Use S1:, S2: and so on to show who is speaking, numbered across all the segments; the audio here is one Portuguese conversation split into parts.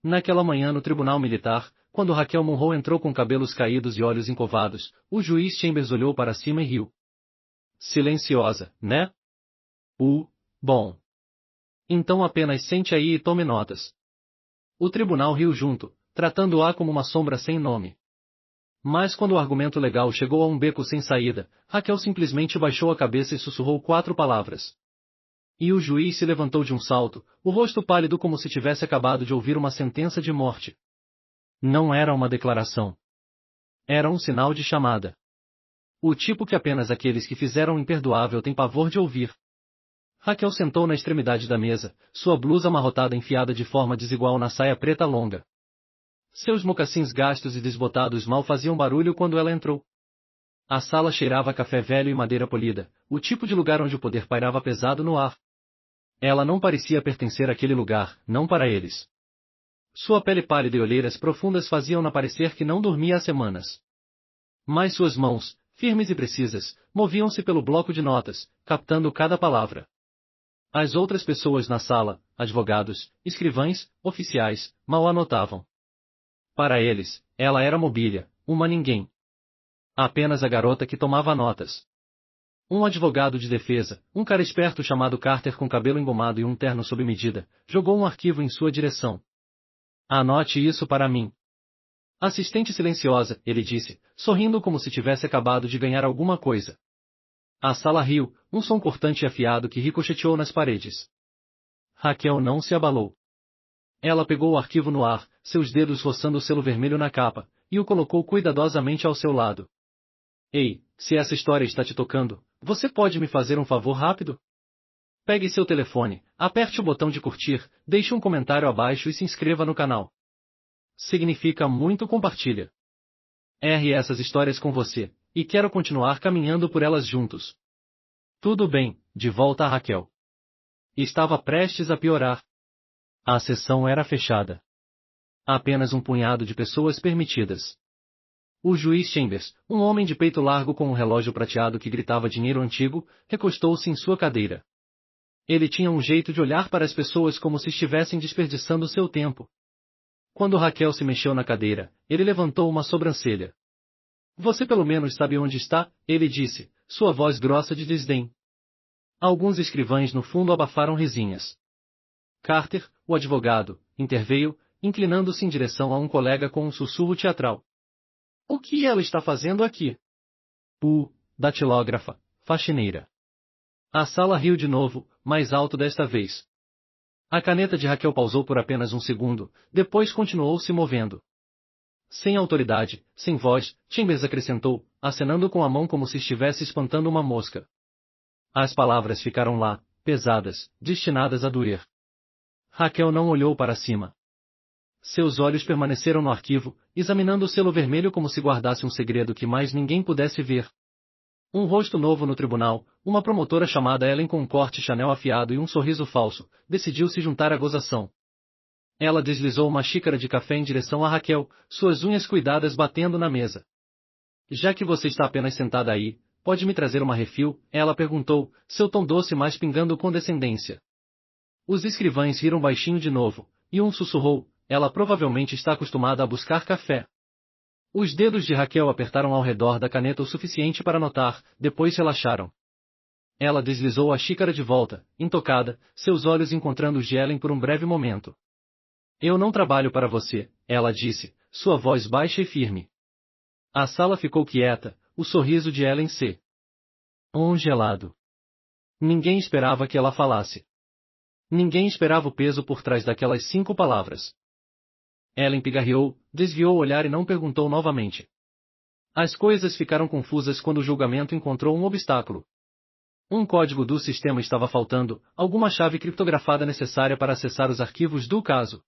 S1: Naquela manhã no tribunal militar, quando Raquel Monroe entrou com cabelos caídos e olhos encovados, o juiz Chambers olhou para cima e riu. Silenciosa, né? Bom. Então apenas sente aí e tome notas. O tribunal riu junto, tratando-a como uma sombra sem nome. Mas quando o argumento legal chegou a um beco sem saída, Raquel simplesmente baixou a cabeça e sussurrou 4 palavras. E o juiz se levantou de um salto, o rosto pálido como se tivesse acabado de ouvir uma sentença de morte. Não era uma declaração. Era um sinal de chamada. O tipo que apenas aqueles que fizeram o imperdoável têm pavor de ouvir. Raquel sentou na extremidade da mesa, sua blusa amarrotada enfiada de forma desigual na saia preta longa. Seus mocassins gastos e desbotados mal faziam barulho quando ela entrou. A sala cheirava a café velho e madeira polida, o tipo de lugar onde o poder pairava pesado no ar. Ela não parecia pertencer àquele lugar, não para eles. Sua pele pálida e olheiras profundas faziam-na parecer que não dormia há semanas. Mas suas mãos, firmes e precisas, moviam-se pelo bloco de notas, captando cada palavra. As outras pessoas na sala, advogados, escrivães, oficiais, mal anotavam. Para eles, ela era mobília, uma ninguém. Apenas a garota que tomava notas. Um advogado de defesa, um cara esperto chamado Carter com cabelo engomado e um terno sob medida, jogou um arquivo em sua direção. Anote isso para mim. Assistente silenciosa, ele disse, sorrindo como se tivesse acabado de ganhar alguma coisa. A sala riu, um som cortante e afiado que ricocheteou nas paredes. Raquel não se abalou. Ela pegou o arquivo no ar, seus dedos roçando o selo vermelho na capa, e o colocou cuidadosamente ao seu lado. Ei, se essa história está te tocando, você pode me fazer um favor rápido? Pegue seu telefone, aperte o botão de curtir, deixe um comentário abaixo e se inscreva no canal. Significa muito compartilha. Essas histórias com você, e quero continuar caminhando por elas juntos. Tudo bem, de volta a Raquel. Estava prestes a piorar. A sessão era fechada. Apenas um punhado de pessoas permitidas. O juiz Chambers, um homem de peito largo com um relógio prateado que gritava dinheiro antigo, recostou-se em sua cadeira. Ele tinha um jeito de olhar para as pessoas como se estivessem desperdiçando seu tempo. Quando Raquel se mexeu na cadeira, ele levantou uma sobrancelha. Você pelo menos sabe onde está, ele disse, sua voz grossa de desdém. Alguns escrivães no fundo abafaram risinhas. Carter, o advogado, interveio, inclinando-se em direção a um colega com um sussurro teatral. O que ela está fazendo aqui? Datilógrafa, faxineira. A sala riu de novo, mais alto desta vez. A caneta de Raquel pausou por apenas um segundo, depois continuou se movendo. Sem autoridade, sem voz, Chambers acrescentou, acenando com a mão como se estivesse espantando uma mosca. As palavras ficaram lá, pesadas, destinadas a doer. Raquel não olhou para cima. Seus olhos permaneceram no arquivo, examinando o selo vermelho como se guardasse um segredo que mais ninguém pudesse ver. Um rosto novo no tribunal, uma promotora chamada Ellen com um corte Chanel afiado e um sorriso falso, decidiu se juntar à gozação. Ela deslizou uma xícara de café em direção a Raquel, suas unhas cuidadas batendo na mesa. Já que você está apenas sentada aí, pode me trazer uma refil? Ela perguntou, seu tom doce mais pingando condescendência. Os escrivães riram baixinho de novo, e um sussurrou, ela provavelmente está acostumada a buscar café. Os dedos de Raquel apertaram ao redor da caneta o suficiente para anotar, depois relaxaram. Ela deslizou a xícara de volta, intocada, seus olhos encontrando os de Ellen por um breve momento. Eu não trabalho para você, ela disse, sua voz baixa e firme. A sala ficou quieta, o sorriso de Ellen se congelado. Ninguém esperava que ela falasse. Ninguém esperava o peso por trás daquelas 5 palavras. Ellen pigarreou, desviou o olhar e não perguntou novamente. As coisas ficaram confusas quando o julgamento encontrou um obstáculo. Um código do sistema estava faltando, alguma chave criptografada necessária para acessar os arquivos do caso.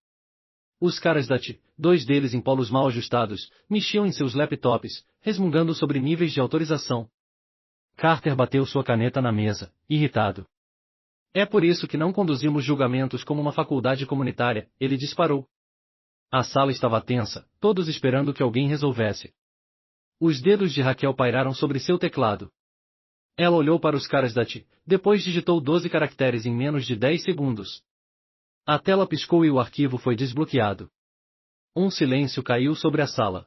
S1: Os caras da TI, 2 deles em polos mal ajustados, mexiam em seus laptops, resmungando sobre níveis de autorização. Carter bateu sua caneta na mesa, irritado. É por isso que não conduzimos julgamentos como uma faculdade comunitária, ele disparou. A sala estava tensa, todos esperando que alguém resolvesse. Os dedos de Raquel pairaram sobre seu teclado. Ela olhou para os caras da TI, depois digitou 12 caracteres em menos de 10 segundos. A tela piscou e o arquivo foi desbloqueado. Um silêncio caiu sobre a sala.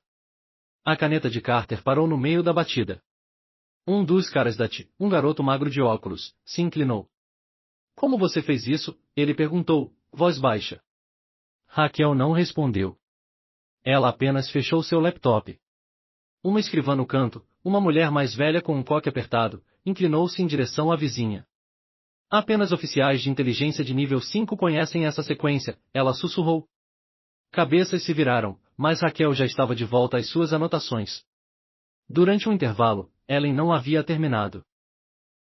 S1: A caneta de Carter parou no meio da batida. Um dos caras da T, um garoto magro de óculos, se inclinou. Como você fez isso? Ele perguntou, voz baixa. Raquel não respondeu. Ela apenas fechou seu laptop. Uma escrivã no canto, uma mulher mais velha com um coque apertado, inclinou-se em direção à vizinha. Apenas oficiais de inteligência de nível 5 conhecem essa sequência, ela sussurrou. Cabeças se viraram, mas Raquel já estava de volta às suas anotações. Durante um intervalo, Ellen não havia terminado.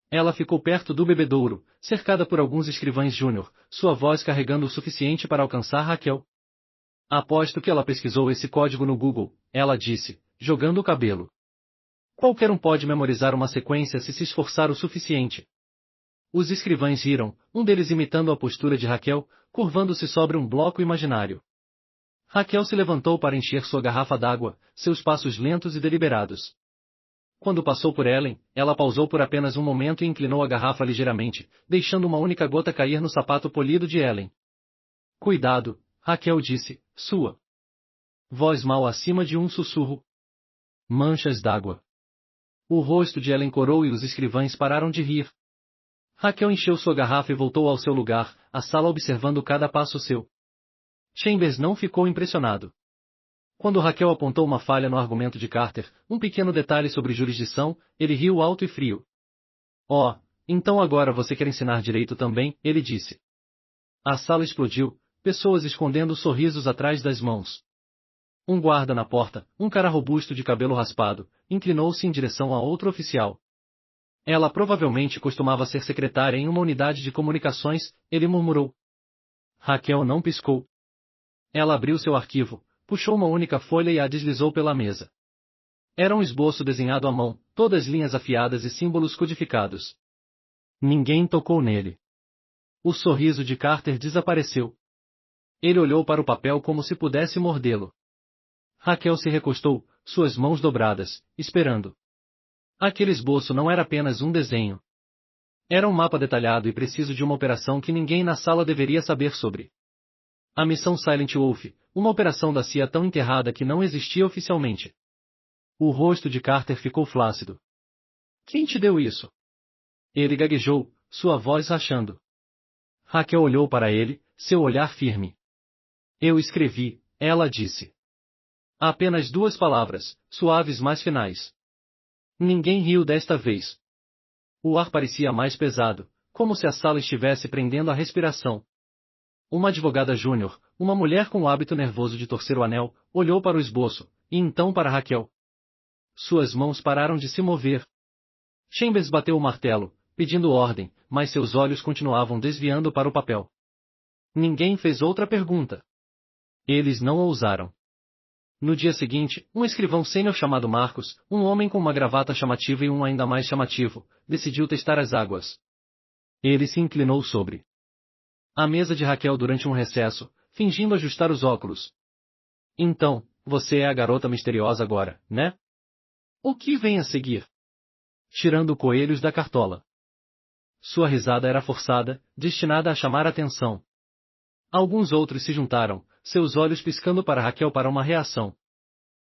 S1: Ela ficou perto do bebedouro, cercada por alguns escrivães júnior, sua voz carregando o suficiente para alcançar Raquel. Aposto que ela pesquisou esse código no Google, ela disse, jogando o cabelo. Qualquer um pode memorizar uma sequência se esforçar o suficiente. Os escrivães riram, um deles imitando a postura de Raquel, curvando-se sobre um bloco imaginário. Raquel se levantou para encher sua garrafa d'água, seus passos lentos e deliberados. Quando passou por Ellen, ela pausou por apenas um momento e inclinou a garrafa ligeiramente, deixando uma única gota cair no sapato polido de Ellen. Cuidado, Raquel disse, sua voz mal acima de um sussurro. Manchas d'água. O rosto de Ellen corou e os escrivães pararam de rir. Raquel encheu sua garrafa e voltou ao seu lugar, a sala observando cada passo seu. Chambers não ficou impressionado. Quando Raquel apontou uma falha no argumento de Carter, um pequeno detalhe sobre jurisdição, ele riu alto e frio. Oh, então agora você quer ensinar direito também, ele disse. A sala explodiu, pessoas escondendo sorrisos atrás das mãos. Um guarda na porta, um cara robusto de cabelo raspado, inclinou-se em direção a outro oficial. Ela provavelmente costumava ser secretária em uma unidade de comunicações, ele murmurou. Raquel não piscou. Ela abriu seu arquivo, puxou uma única folha e a deslizou pela mesa. Era um esboço desenhado à mão, todas linhas afiadas e símbolos codificados. Ninguém tocou nele. O sorriso de Carter desapareceu. Ele olhou para o papel como se pudesse mordê-lo. Raquel se recostou, suas mãos dobradas, esperando. Aquele esboço não era apenas um desenho. Era um mapa detalhado e preciso de uma operação que ninguém na sala deveria saber sobre. A missão Silent Wolf, uma operação da CIA tão enterrada que não existia oficialmente. O rosto de Carter ficou flácido. Quem te deu isso? Ele gaguejou, sua voz rachando. Raquel olhou para ele, seu olhar firme. Eu escrevi, ela disse. Apenas 2 palavras, suaves mas finais. Ninguém riu desta vez. O ar parecia mais pesado, como se a sala estivesse prendendo a respiração. Uma advogada júnior, uma mulher com o hábito nervoso de torcer o anel, olhou para o esboço, e então para Raquel. Suas mãos pararam de se mover. Chambers bateu o martelo, pedindo ordem, mas seus olhos continuavam desviando para o papel. Ninguém fez outra pergunta. Eles não ousaram. No dia seguinte, um escrivão sênior chamado Marcos, um homem com uma gravata chamativa e um ainda mais chamativo, decidiu testar as águas. Ele se inclinou sobre a mesa de Raquel durante um recesso, fingindo ajustar os óculos. Então, você é a garota misteriosa agora, né? O que vem a seguir? Tirando coelhos da cartola. Sua risada era forçada, destinada a chamar a atenção. Alguns outros se juntaram, seus olhos piscando para Raquel para uma reação.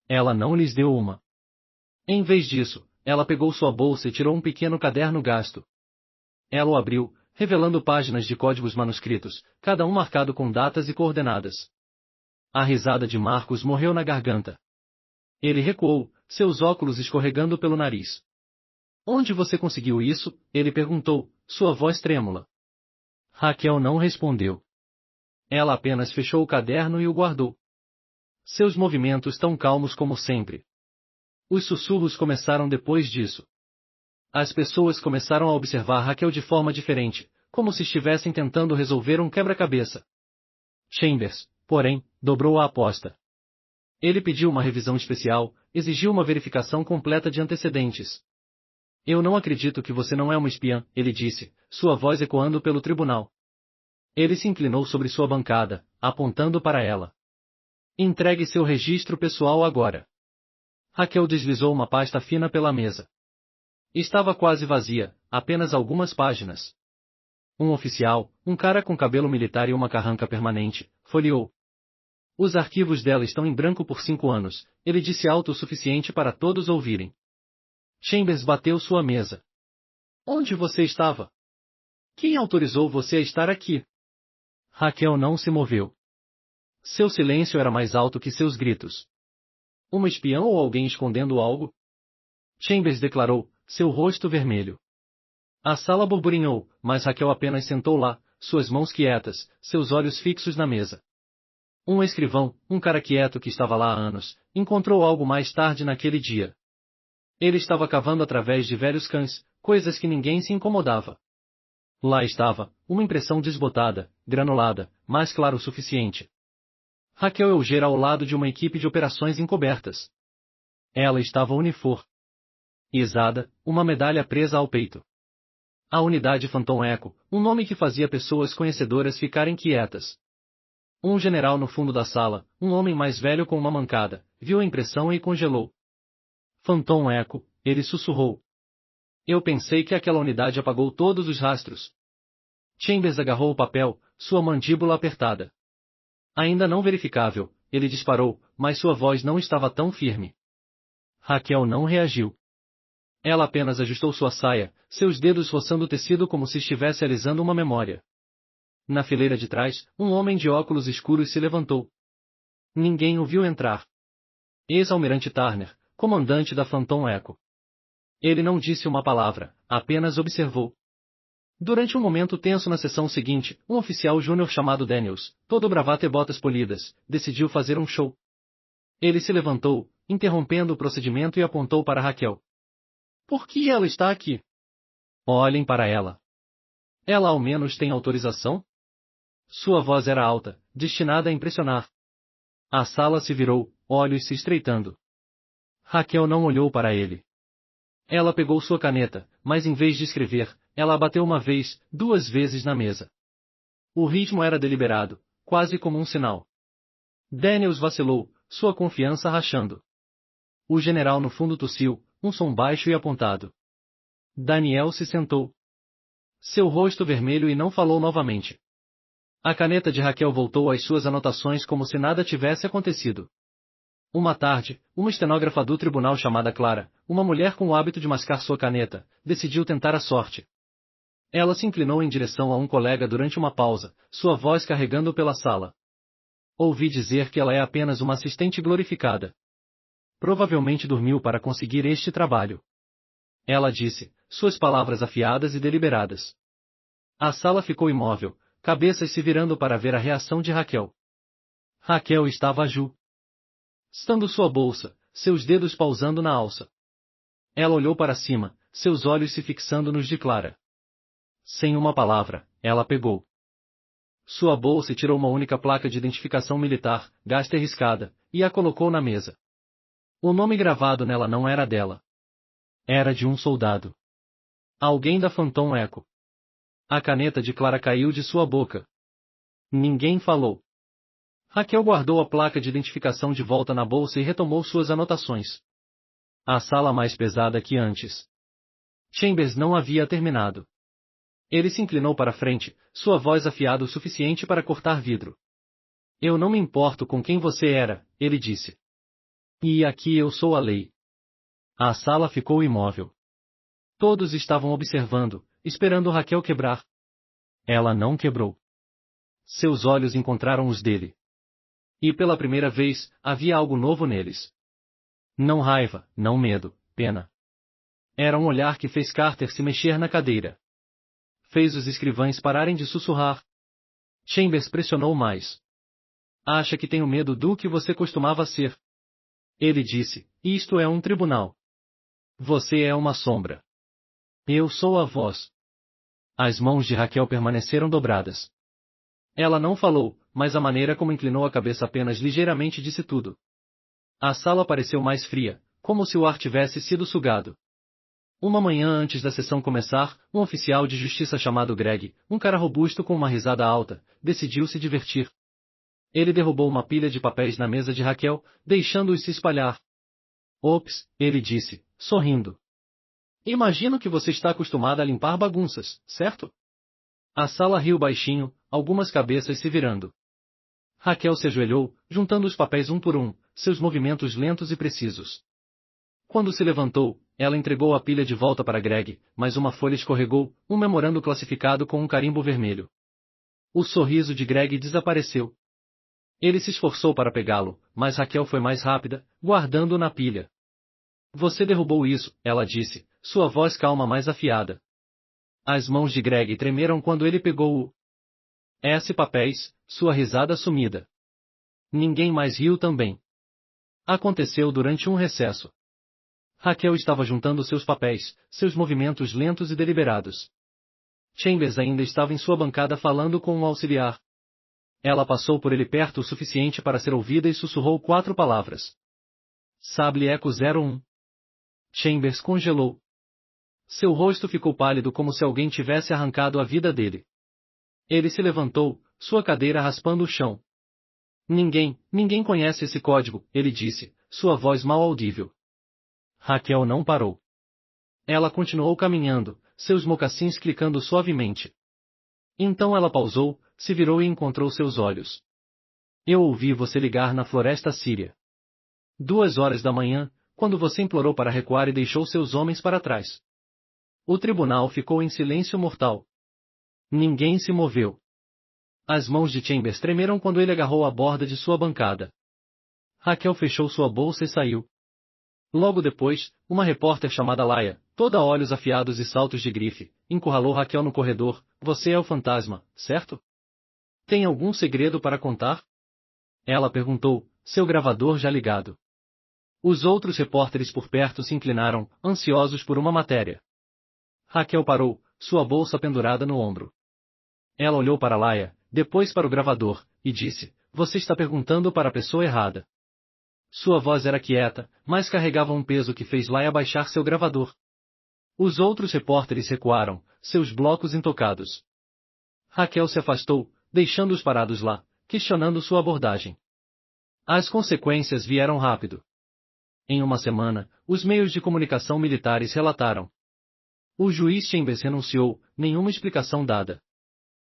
S1: Ela não lhes deu uma. Em vez disso, ela pegou sua bolsa e tirou um pequeno caderno gasto. Ela o abriu, revelando páginas de códigos manuscritos, cada um marcado com datas e coordenadas. A risada de Marcos morreu na garganta. Ele recuou, seus óculos escorregando pelo nariz. Onde você conseguiu isso? Ele perguntou, sua voz trêmula. Raquel não respondeu. Ela apenas fechou o caderno e o guardou. Seus movimentos tão calmos como sempre. Os sussurros começaram depois disso. As pessoas começaram a observar Raquel de forma diferente, como se estivessem tentando resolver um quebra-cabeça. Chambers, porém, dobrou a aposta. Ele pediu uma revisão especial, exigiu uma verificação completa de antecedentes. Eu não acredito que você não é uma espiã, ele disse, sua voz ecoando pelo tribunal. Ele se inclinou sobre sua bancada, apontando para ela. Entregue seu registro pessoal agora. Raquel deslizou uma pasta fina pela mesa. Estava quase vazia, apenas algumas páginas. Um oficial, um cara com cabelo militar e uma carranca permanente, folheou. Os arquivos dela estão em branco por 5 anos, ele disse alto o suficiente para todos ouvirem. Chambers bateu sua mesa. Onde você estava? Quem autorizou você a estar aqui? Raquel não se moveu. Seu silêncio era mais alto que seus gritos. Uma espiã ou alguém escondendo algo? Chambers declarou, seu rosto vermelho. A sala burburinhou, mas Raquel apenas sentou lá, suas mãos quietas, seus olhos fixos na mesa. Um escrivão, um cara quieto que estava lá há anos, encontrou algo mais tarde naquele dia. Ele estava cavando através de velhos cães, coisas que ninguém se incomodava. Lá estava, uma impressão desbotada, granulada, mas claro o suficiente. Raquel Elger ao lado de uma equipe de operações encobertas. Ela estava uniformizada, uma medalha presa ao peito. A unidade Phantom Echo, um nome que fazia pessoas conhecedoras ficarem quietas. Um general no fundo da sala, um homem mais velho com uma mancada, viu a impressão e congelou. Phantom Echo, ele sussurrou. Eu pensei que aquela unidade apagou todos os rastros. Chambers agarrou o papel, sua mandíbula apertada. Ainda não verificável, ele disparou, mas sua voz não estava tão firme. Raquel não reagiu. Ela apenas ajustou sua saia, seus dedos roçando o tecido como se estivesse alisando uma memória. Na fileira de trás, um homem de óculos escuros se levantou. Ninguém o viu entrar. Ex-almirante Turner, comandante da Phantom Echo. Ele não disse uma palavra, apenas observou. Durante um momento tenso na sessão seguinte, um oficial júnior chamado Daniels, todo bravata e botas polidas, decidiu fazer um show. Ele se levantou, interrompendo o procedimento e apontou para Raquel. Por que ela está aqui? Olhem para ela. Ela ao menos tem autorização? Sua voz era alta, destinada a impressionar. A sala se virou, olhos se estreitando. Raquel não olhou para ele. Ela pegou sua caneta, mas em vez de escrever, ela a bateu uma vez, 2 vezes na mesa. O ritmo era deliberado, quase como um sinal. Daniels vacilou, sua confiança rachando. O general no fundo tossiu, um som baixo e apontado. Daniel se sentou. Seu rosto vermelho e não falou novamente. A caneta de Raquel voltou às suas anotações como se nada tivesse acontecido. Uma tarde, uma estenógrafa do tribunal chamada Clara, uma mulher com o hábito de mascar sua caneta, decidiu tentar a sorte. Ela se inclinou em direção a um colega durante uma pausa, sua voz carregando pela sala. Ouvi dizer que ela é apenas uma assistente glorificada. Provavelmente dormiu para conseguir este trabalho. Ela disse, suas palavras afiadas e deliberadas. A sala ficou imóvel, cabeças se virando para ver a reação de Raquel. Raquel estava ajustando sua bolsa, seus dedos pausando na alça. Ela olhou para cima, seus olhos se fixando nos de Clara. Sem uma palavra, ela pegou sua bolsa e tirou uma única placa de identificação militar, gasta e riscada, e a colocou na mesa. O nome gravado nela não era dela. Era de um soldado. Alguém da Phantom Echo. A caneta de Clara caiu de sua boca. Ninguém falou. Raquel guardou a placa de identificação de volta na bolsa e retomou suas anotações. A sala mais pesada que antes. Chambers não havia terminado. Ele se inclinou para frente, sua voz afiada o suficiente para cortar vidro. Eu não me importo com quem você era, ele disse. E aqui eu sou a lei. A sala ficou imóvel. Todos estavam observando, esperando Raquel quebrar. Ela não quebrou. Seus olhos encontraram os dele. E pela primeira vez, havia algo novo neles. Não raiva, não medo, pena. Era um olhar que fez Carter se mexer na cadeira. Fez os escrivães pararem de sussurrar. Chambers pressionou mais. Acha que tenho medo do que você costumava ser? Ele disse, isto é um tribunal. Você é uma sombra. Eu sou a voz. As mãos de Raquel permaneceram dobradas. Ela não falou, mas a maneira como inclinou a cabeça apenas ligeiramente disse tudo. A sala pareceu mais fria, como se o ar tivesse sido sugado. Uma manhã antes da sessão começar, um oficial de justiça chamado Greg, um cara robusto com uma risada alta, decidiu se divertir. Ele derrubou uma pilha de papéis na mesa de Raquel, deixando-os se espalhar. Ops, ele disse, sorrindo. Imagino que você está acostumada a limpar bagunças, certo? A sala riu baixinho, algumas cabeças se virando. Raquel se ajoelhou, juntando os papéis um por um, seus movimentos lentos e precisos. Quando se levantou, ela entregou a pilha de volta para Greg, mas uma folha escorregou, um memorando classificado com um carimbo vermelho. O sorriso de Greg desapareceu. Ele se esforçou para pegá-lo, mas Raquel foi mais rápida, guardando-o na pilha. Você derrubou isso, ela disse, sua voz calma mais afiada. As mãos de Greg tremeram quando ele pegou o papéis, sua risada sumida. Ninguém mais riu também. Aconteceu durante um recesso. Raquel estava juntando seus papéis, seus movimentos lentos e deliberados. Chambers ainda estava em sua bancada falando com um auxiliar. Ela passou por ele perto o suficiente para ser ouvida e sussurrou 4 palavras. Sable Eco 01. Chambers congelou. Seu rosto ficou pálido como se alguém tivesse arrancado a vida dele. Ele se levantou, sua cadeira raspando o chão. Ninguém conhece esse código, ele disse, sua voz mal audível. Raquel não parou. Ela continuou caminhando, seus mocassins clicando suavemente. Então ela pausou, se virou e encontrou seus olhos. Eu ouvi você ligar na floresta síria. 2 horas da manhã, quando você implorou para recuar e deixou seus homens para trás. O tribunal ficou em silêncio mortal. Ninguém se moveu. As mãos de Chambers tremeram quando ele agarrou a borda de sua bancada. Raquel fechou sua bolsa e saiu. Logo depois, uma repórter chamada Laia, toda olhos afiados e saltos de grife, encurralou Raquel no corredor. Você é o fantasma, certo? Tem algum segredo para contar? Ela perguntou, seu gravador já ligado. Os outros repórteres por perto se inclinaram, ansiosos por uma matéria. Raquel parou, sua bolsa pendurada no ombro. Ela olhou para Laia, depois para o gravador, e disse, você está perguntando para a pessoa errada. Sua voz era quieta, mas carregava um peso que fez Laia baixar seu gravador. Os outros repórteres recuaram, seus blocos intocados. Raquel se afastou, deixando-os parados lá, questionando sua abordagem. As consequências vieram rápido. Em uma semana, os meios de comunicação militares relataram. O juiz Chambers renunciou, nenhuma explicação dada.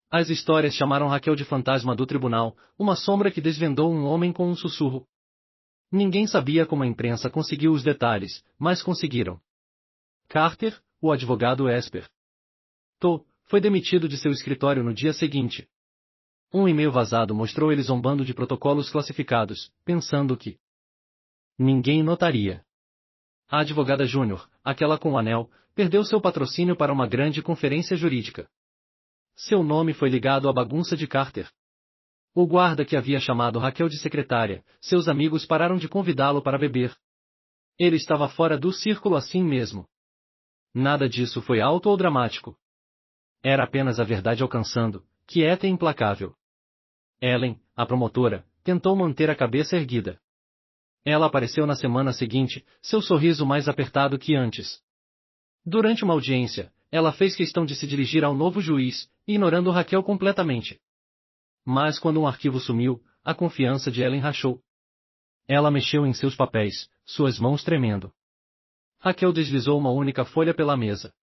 S1: As histórias chamaram Raquel de fantasma do tribunal, uma sombra que desvendou um homem com um sussurro. Ninguém sabia como a imprensa conseguiu os detalhes, mas conseguiram. Carter, o advogado Esper foi demitido de seu escritório no dia seguinte. Um e-mail vazado mostrou ele zombando de protocolos classificados, pensando que ninguém notaria. A advogada júnior, aquela com o anel, perdeu seu patrocínio para uma grande conferência jurídica. Seu nome foi ligado à bagunça de Carter. O guarda que havia chamado Raquel de secretária, seus amigos pararam de convidá-lo para beber. Ele estava fora do círculo assim mesmo. Nada disso foi alto ou dramático. Era apenas a verdade alcançando, quieta e implacável. Ellen, a promotora, tentou manter a cabeça erguida. Ela apareceu na semana seguinte, seu sorriso mais apertado que antes. Durante uma audiência, ela fez questão de se dirigir ao novo juiz, ignorando Raquel completamente. Mas quando um arquivo sumiu, a confiança de Ellen rachou. Ela mexeu em seus papéis, suas mãos tremendo. Raquel deslizou uma única folha pela mesa.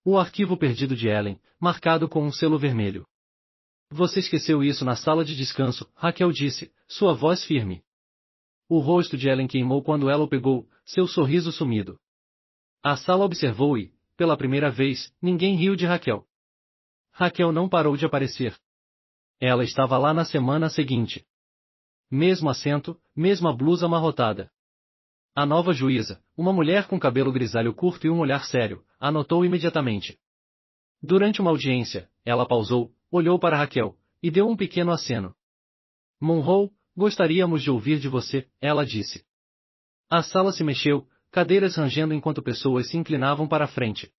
S1: O arquivo perdido de Ellen, marcado com um selo vermelho. Você esqueceu isso na sala de descanso, Raquel disse, sua voz firme. O rosto de Ellen queimou quando ela o pegou, seu sorriso sumido. A sala observou e, pela primeira vez, ninguém riu de Raquel. Raquel não parou de aparecer. Ela estava lá na semana seguinte. Mesmo assento, mesma blusa amarrotada. A nova juíza, uma mulher com cabelo grisalho curto e um olhar sério, anotou imediatamente. Durante uma audiência, ela pausou, olhou para Raquel, e deu um pequeno aceno. Monroe, gostaríamos de ouvir de você, ela disse. A sala se mexeu, cadeiras rangendo enquanto pessoas se inclinavam para a frente.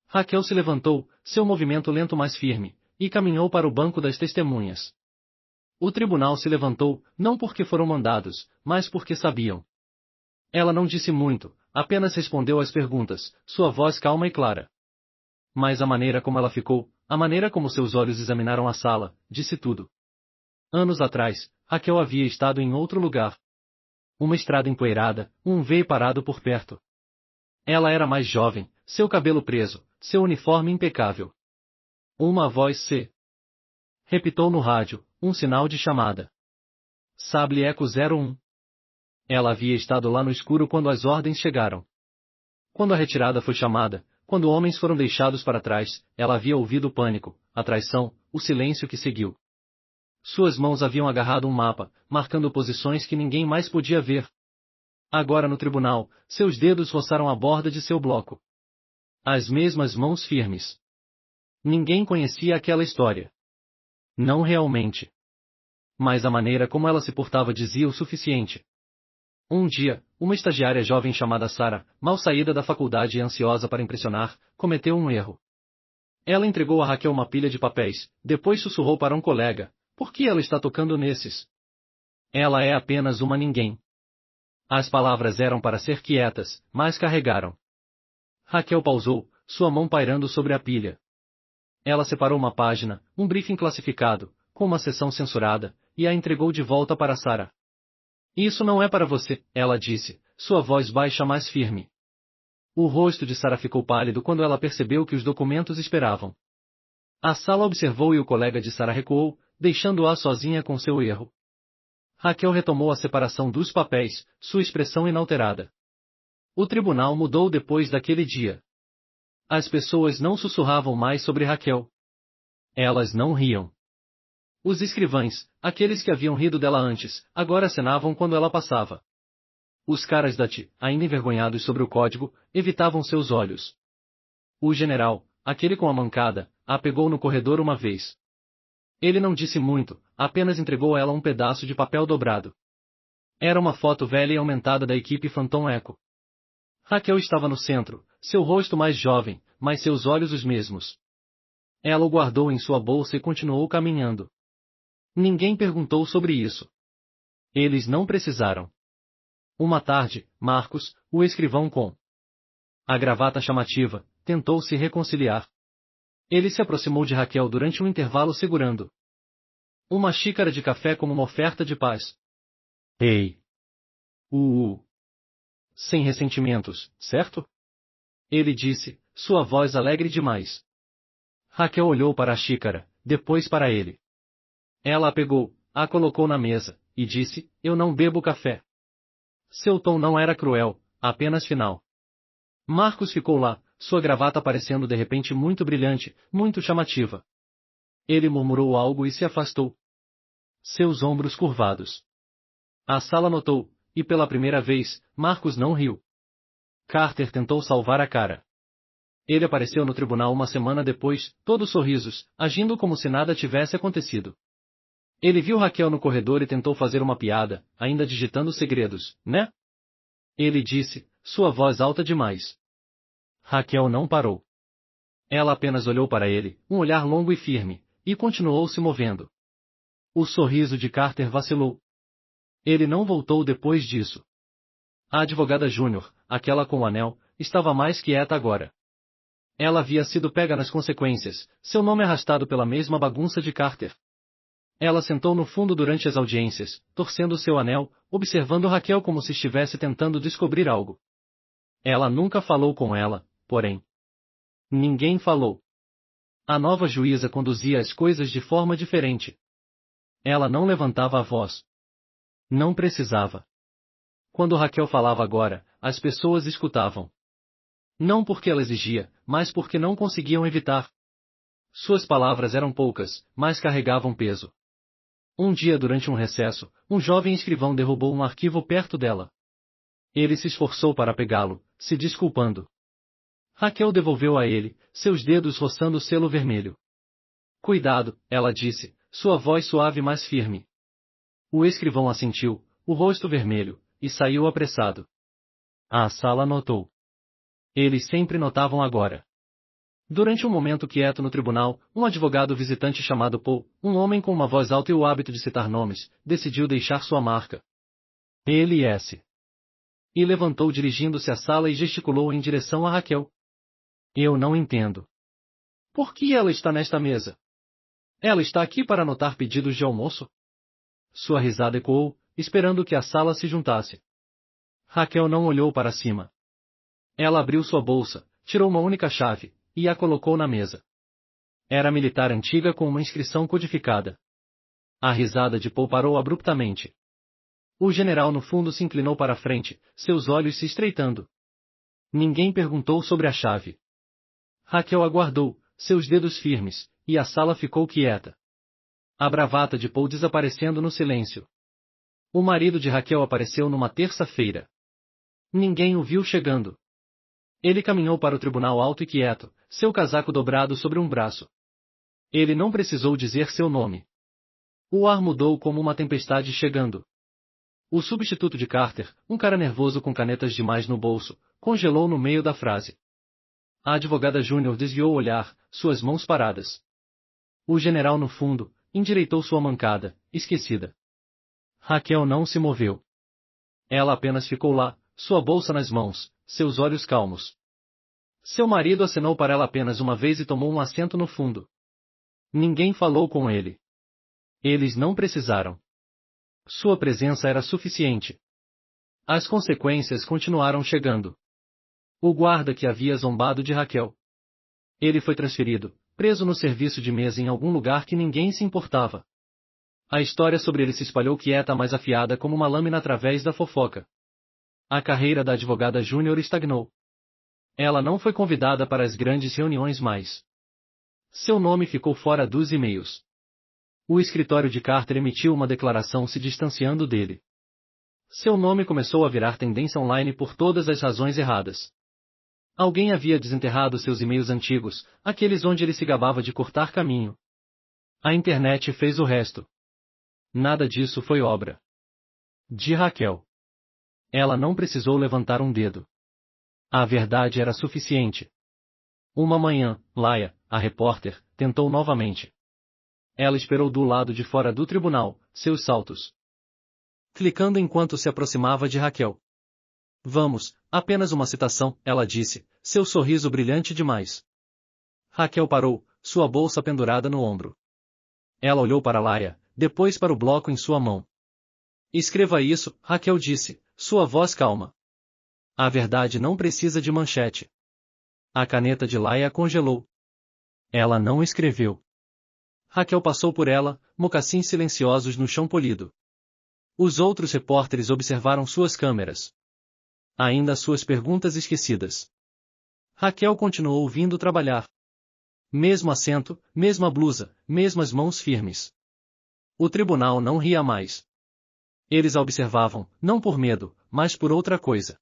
S1: Raquel se levantou, seu movimento lento mais firme, e caminhou para o banco das testemunhas. O tribunal se levantou, não porque foram mandados, mas porque sabiam. Ela não disse muito, apenas respondeu às perguntas, sua voz calma e clara. Mas a maneira como ela ficou, a maneira como seus olhos examinaram a sala, disse tudo. Anos atrás, Raquel havia estado em outro lugar. Uma estrada empoeirada, um V parado por perto. Ela era mais jovem, seu cabelo preso, seu uniforme impecável. Uma voz se repitou no rádio, um sinal de chamada. Sable Eco 01. Ela havia estado lá no escuro quando as ordens chegaram. Quando a retirada foi chamada, quando homens foram deixados para trás, ela havia ouvido o pânico, a traição, o silêncio que seguiu. Suas mãos haviam agarrado um mapa, marcando posições que ninguém mais podia ver. Agora no tribunal, seus dedos roçaram a borda de seu bloco. As mesmas mãos firmes. Ninguém conhecia aquela história. Não realmente. Mas a maneira como ela se portava dizia o suficiente. Um dia, uma estagiária jovem chamada Sarah, mal saída da faculdade e ansiosa para impressionar, cometeu um erro. Ela entregou a Raquel uma pilha de papéis, depois sussurrou para um colega: "Por que ela está tocando nesses? Ela é apenas uma ninguém." As palavras eram para ser quietas, mas carregaram. Raquel pausou, sua mão pairando sobre a pilha. Ela separou uma página, um briefing classificado, com uma seção censurada, e a entregou de volta para Sarah. "Isso não é para você", ela disse, sua voz baixa mais firme. O rosto de Sarah ficou pálido quando ela percebeu que os documentos esperavam. A sala observou e o colega de Sarah recuou, deixando-a sozinha com seu erro. Raquel retomou a separação dos papéis, sua expressão inalterada. O tribunal mudou depois daquele dia. As pessoas não sussurravam mais sobre Raquel. Elas não riam. Os escrivães, aqueles que haviam rido dela antes, agora acenavam quando ela passava. Os caras da TI, ainda envergonhados sobre o código, evitavam seus olhos. O general, aquele com a mancada, a pegou no corredor uma vez. Ele não disse muito, apenas entregou a ela um pedaço de papel dobrado. Era uma foto velha e aumentada da equipe Phantom Echo. Raquel estava no centro, seu rosto mais jovem, mas seus olhos os mesmos. Ela o guardou em sua bolsa e continuou caminhando. Ninguém perguntou sobre isso. Eles não precisaram. Uma tarde, Marcos, o escrivão com a gravata chamativa, tentou se reconciliar. Ele se aproximou de Raquel durante um intervalo segurando uma xícara de café como uma oferta de paz. "Ei! Sem ressentimentos, certo?" Ele disse, sua voz alegre demais. Raquel olhou para a xícara, depois para ele. Ela a pegou, a colocou na mesa, e disse: "Eu não bebo café." Seu tom não era cruel, apenas final. Marcos ficou lá, sua gravata parecendo de repente muito brilhante, muito chamativa. Ele murmurou algo e se afastou. Seus ombros curvados. A sala notou, e pela primeira vez, Marcos não riu. Carter tentou salvar a cara. Ele apareceu no tribunal uma semana depois, todo sorrisos, agindo como se nada tivesse acontecido. Ele viu Raquel no corredor e tentou fazer uma piada, ainda digitando segredos, né? Ele disse, sua voz alta demais. Raquel não parou. Ela apenas olhou para ele, um olhar longo e firme, e continuou se movendo. O sorriso de Carter vacilou. Ele não voltou depois disso. A advogada júnior, aquela com o anel, estava mais quieta agora. Ela havia sido pega nas consequências, seu nome arrastado pela mesma bagunça de Carter. Ela sentou no fundo durante as audiências, torcendo seu anel, observando Raquel como se estivesse tentando descobrir algo. Ela nunca falou com ela, porém. Ninguém falou. A nova juíza conduzia as coisas de forma diferente. Ela não levantava a voz. Não precisava. Quando Raquel falava agora, as pessoas escutavam. Não porque ela exigia, mas porque não conseguiam evitar. Suas palavras eram poucas, mas carregavam peso. Um dia durante um recesso, um jovem escrivão derrubou um arquivo perto dela. Ele se esforçou para pegá-lo, se desculpando. Raquel devolveu a ele, seus dedos roçando o selo vermelho. Cuidado, ela disse, sua voz suave mas firme. O escrivão assentiu, o rosto vermelho, e saiu apressado. A sala notou. Eles sempre notavam agora. Durante um momento quieto no tribunal, um advogado visitante chamado Paul, um homem com uma voz alta e o hábito de citar nomes, decidiu deixar sua marca. L.S. E levantou dirigindo-se à sala e gesticulou em direção a Raquel. Eu não entendo. Por que ela está nesta mesa? Ela está aqui para anotar pedidos de almoço? Sua risada ecoou, esperando que a sala se juntasse. Raquel não olhou para cima. Ela abriu sua bolsa, tirou uma única chave, e a colocou na mesa. Era militar antiga com uma inscrição codificada. A risada de Paul parou abruptamente. O general no fundo se inclinou para a frente, seus olhos se estreitando. Ninguém perguntou sobre a chave. Raquel aguardou, seus dedos firmes, e a sala ficou quieta. A bravata de Paul desaparecendo no silêncio. O marido de Raquel apareceu numa terça-feira. Ninguém o viu chegando. Ele caminhou para o tribunal alto e quieto, seu casaco dobrado sobre um braço. Ele não precisou dizer seu nome. O ar mudou como uma tempestade chegando. O substituto de Carter, um cara nervoso com canetas demais no bolso, congelou no meio da frase. A advogada júnior desviou o olhar, suas mãos paradas. O general no fundo, endireitou sua mancada, esquecida. Raquel não se moveu. Ela apenas ficou lá, sua bolsa nas mãos, seus olhos calmos. Seu marido acenou para ela apenas uma vez e tomou um assento no fundo. Ninguém falou com ele. Eles não precisaram. Sua presença era suficiente. As consequências continuaram chegando. O guarda que havia zombado de Raquel. Ele foi transferido, preso no serviço de mesa em algum lugar que ninguém se importava. A história sobre ele se espalhou quieta mais afiada como uma lâmina através da fofoca. A carreira da advogada júnior estagnou. Ela não foi convidada para as grandes reuniões mais. Seu nome ficou fora dos e-mails. O escritório de Carter emitiu uma declaração se distanciando dele. Seu nome começou a virar tendência online por todas as razões erradas. Alguém havia desenterrado seus e-mails antigos, aqueles onde ele se gabava de cortar caminho. A internet fez o resto. Nada disso foi obra de Raquel. Ela não precisou levantar um dedo. A verdade era suficiente. Uma manhã, Laia, a repórter, tentou novamente. Ela esperou do lado de fora do tribunal, seus saltos clicando enquanto se aproximava de Raquel. Vamos, apenas uma citação, ela disse, seu sorriso brilhante demais. Raquel parou, sua bolsa pendurada no ombro. Ela olhou para Laia, depois para o bloco em sua mão. Escreva isso, Raquel disse, sua voz calma. A verdade não precisa de manchete. A caneta de Laia congelou. Ela não escreveu. Raquel passou por ela, mocassins silenciosos no chão polido. Os outros repórteres observaram suas câmeras. Ainda suas perguntas esquecidas. Raquel continuou vindo trabalhar. Mesmo assento, mesma blusa, mesmas mãos firmes. O tribunal não ria mais. Eles a observavam, não por medo, mas por outra coisa.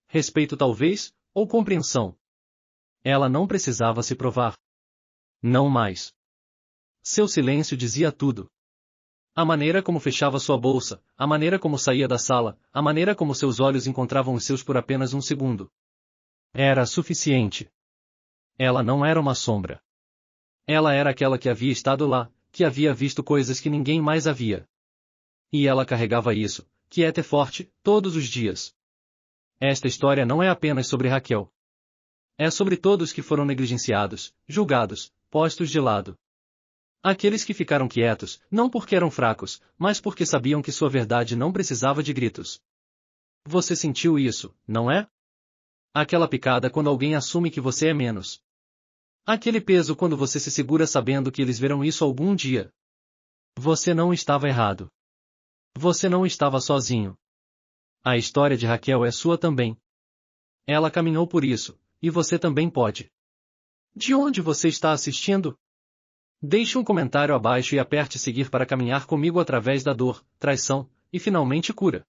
S1: Respeito talvez, ou compreensão. Ela não precisava se provar. Não mais. Seu silêncio dizia tudo. A maneira como fechava sua bolsa, a maneira como saía da sala, a maneira como seus olhos encontravam os seus por apenas um segundo. Era suficiente. Ela não era uma sombra. Ela era aquela que havia estado lá, que havia visto coisas que ninguém mais havia. E ela carregava isso, quieta e forte, todos os dias. Esta história não é apenas sobre Raquel. É sobre todos que foram negligenciados, julgados, postos de lado. Aqueles que ficaram quietos, não porque eram fracos, mas porque sabiam que sua verdade não precisava de gritos. Você sentiu isso, não é? Aquela picada quando alguém assume que você é menos. Aquele peso quando você se segura sabendo que eles verão isso algum dia. Você não estava errado. Você não estava sozinho. A história de Raquel é sua também. Ela caminhou por isso, e você também pode. De onde você está assistindo? Deixe um comentário abaixo e aperte seguir para caminhar comigo através da dor, traição, e finalmente cura.